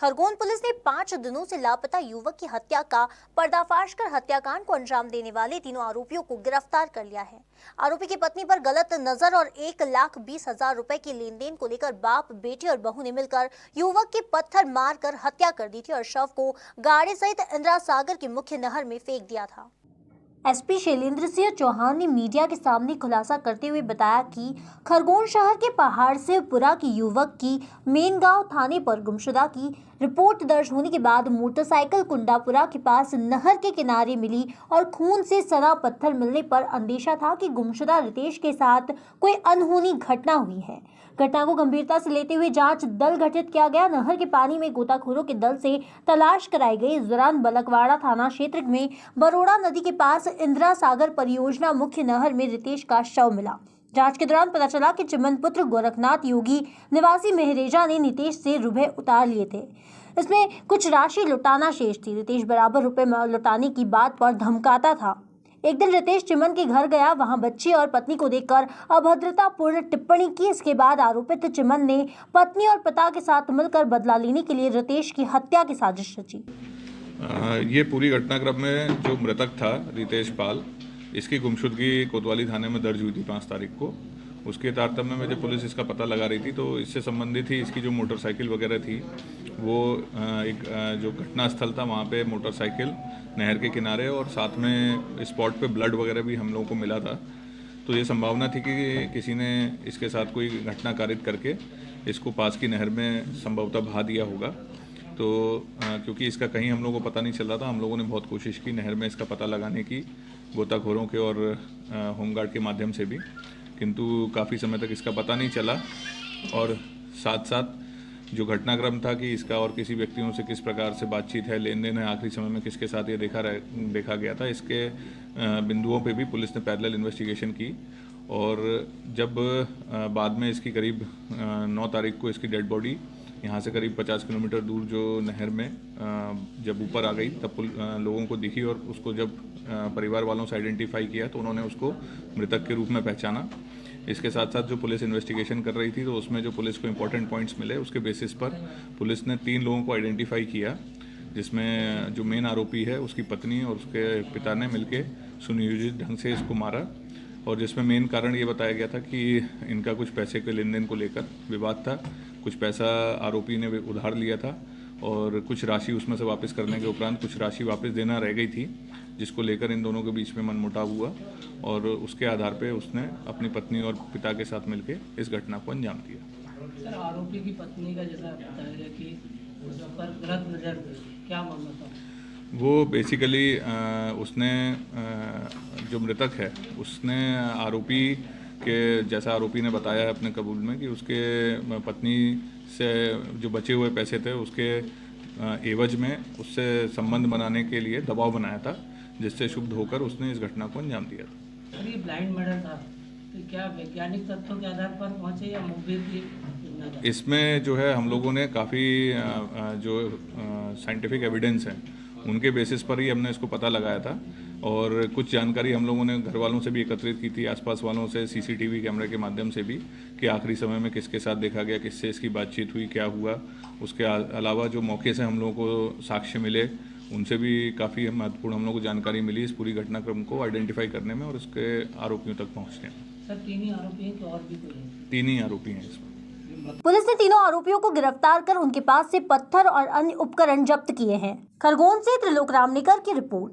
Khargone police ने 5 दिनों से लापता युवक की हत्या का पर्दाफाश कर हत्याकांड को अंजाम देने वाले तीनों आरोपियों को गिरफ्तार कर लिया है। आरोपी की पत्नी पर गलत नजर और 1,20,000 रुपए के लेन देन को लेकर बाप, बेटी और बहू ने मिलकर युवक की पत्थर मारकर हत्या कर दी थी और शव को गाड़ी सहित इंदिरा सागर की मुख्य नहर में फेंक दिया था। एसपी शैलेंद्र सिंह चौहान ने मीडिया के सामने खुलासा करते हुए बताया कि खरगोन शहर के पहाड़ से पुरा की युवक की मेनगांव थाने पर गुमशुदा की रिपोर्ट दर्ज होने के बाद मोटरसाइकिल कुंडापुरा के पास नहर के किनारे मिली और खून से सना पत्थर मिलने पर अंदेशा था कि गुमशुदा रितेश के साथ कोई अनहोनी घटना हुई है। घटना को गंभीरता से लेते हुए जांच दल गठित किया गया। नहर के पानी में गोताखोरों के दल से तलाश कराई गई। इस दौरान बलकवाड़ा थाना क्षेत्र में बरोड़ा नदी के पास इंदिरा सागर परियोजना मुख्य नहर में रितेश का शव मिला। जांच के दौरान पता चला कि चिमन पुत्र गोरखनाथ योगी निवासी मेहरेजा ने नितेश से रुपए उतार लिए थे। इसमें कुछ राशि लुटाना शेष थी। रितेश बराबर रुपए लुटाने की बात पर धमकाता था। एक दिन रितेश चिमन के घर गया, वहां बच्ची और पत्नी को देखकर अभद्रतापूर्ण टिप्पणी की। इसके बाद आरोपित चिमन ने पत्नी और पिता के साथ मिलकर बदला लेने के लिए रितेश की हत्या की साजिश रची। ये पूरी घटनाक्रम में जो मृतक था रितेश पाल, इसकी गुमशुदगी कोतवाली थाने में दर्ज हुई थी 5 तारीख को। उसके तारतम्य में जब पुलिस इसका पता लगा रही थी तो इससे संबंधित ही इसकी जो मोटरसाइकिल वगैरह थी वो एक जो घटना स्थल था वहाँ पे मोटरसाइकिल नहर के किनारे और साथ में स्पॉट पे ब्लड वगैरह भी हम लोगों को मिला था। तो ये संभावना थी कि किसी ने इसके साथ कोई घटना कारित करके इसको पास की नहर में संभवतः बहा दिया होगा। तो क्योंकि इसका कहीं हम लोगों को पता नहीं चल रहा था, हम लोगों ने बहुत कोशिश की नहर में इसका पता लगाने की, गोताखोरों के और होमगार्ड के माध्यम से भी, किंतु काफ़ी समय तक इसका पता नहीं चला। और साथ साथ जो घटनाक्रम था कि इसका और किसी व्यक्तियों से किस प्रकार से बातचीत है, लेन देन है, आखिरी समय में किसके साथ ये देखा गया था, इसके बिंदुओं पे भी पुलिस ने पैरेलल इन्वेस्टिगेशन की। और जब बाद में इसकी करीब 9 तारीख को इसकी डेड बॉडी यहाँ से करीब 50 किलोमीटर दूर जो नहर में जब ऊपर आ गई तब लोगों को दिखी और उसको जब परिवार वालों से आइडेंटिफाई किया तो उन्होंने उसको मृतक के रूप में पहचाना। इसके साथ साथ जो पुलिस इन्वेस्टिगेशन कर रही थी तो उसमें जो पुलिस को इम्पोर्टेंट पॉइंट्स मिले उसके बेसिस पर पुलिस ने 3 लोगों को आइडेंटिफाई किया, जिसमें जो मेन आरोपी है उसकी पत्नी और उसके पिता ने मिलके सुनियोजित ढंग से इसको मारा। और जिसमें मेन कारण ये बताया गया था कि इनका कुछ पैसे के लेन देन को लेकर विवाद था। कुछ पैसा आरोपी ने उधार लिया था और कुछ राशि उसमें से वापस करने के उपरांत कुछ राशि वापस देना रह गई थी, जिसको लेकर इन दोनों के बीच में मनमुटाव हुआ और उसके आधार पे उसने अपनी पत्नी और पिता के साथ मिलकर इस घटना को अंजाम दिया। सर, आरोपी की पत्नी का जैसा बताया गया कि उस पर गलत नजर, क्या मामला था? वो बेसिकली उसने जो मृतक है उसने आरोपी के जैसा आरोपी ने बताया है अपने कबूल में कि उसके पत्नी से जो बचे हुए पैसे थे उसके एवज में उससे संबंध बनाने के लिए दबाव बनाया था, जिससे शुद्ध होकर उसने इस घटना को अंजाम दिया था। सर, ये ब्लाइंड मर्डर था तो क्या वैज्ञानिक तथ्यों के आधार पर पहुंचे या मुखबिर की? इसमें जो है हम लोगों ने काफ़ी जो साइंटिफिक एविडेंस है उनके बेसिस पर ही हमने इसको पता लगाया था और कुछ जानकारी हम लोगों ने घर वालों से भी एकत्रित की थी, आसपास वालों से, सीसीटीवी कैमरे के माध्यम से भी, कि आखिरी समय में किसके साथ देखा गया, किससे इसकी बातचीत हुई, क्या हुआ। उसके अलावा जो मौके से हम लोगों को साक्ष्य मिले उनसे भी काफ़ी महत्वपूर्ण हम लोगों को जानकारी मिली इस पूरी घटनाक्रम को आइडेंटिफाई करने में और उसके आरोपियों तक पहुँचने में। सर, 3 ही आरोपी हैं कि और भी कोई है? 3 ही आरोपी हैं इसमें। पुलिस ने तीनों आरोपियों को गिरफ्तार कर उनके पास से पत्थर और अन्य उपकरण जब्त किए हैं। खरगोन से त्रिलोक रामनेकर की रिपोर्ट।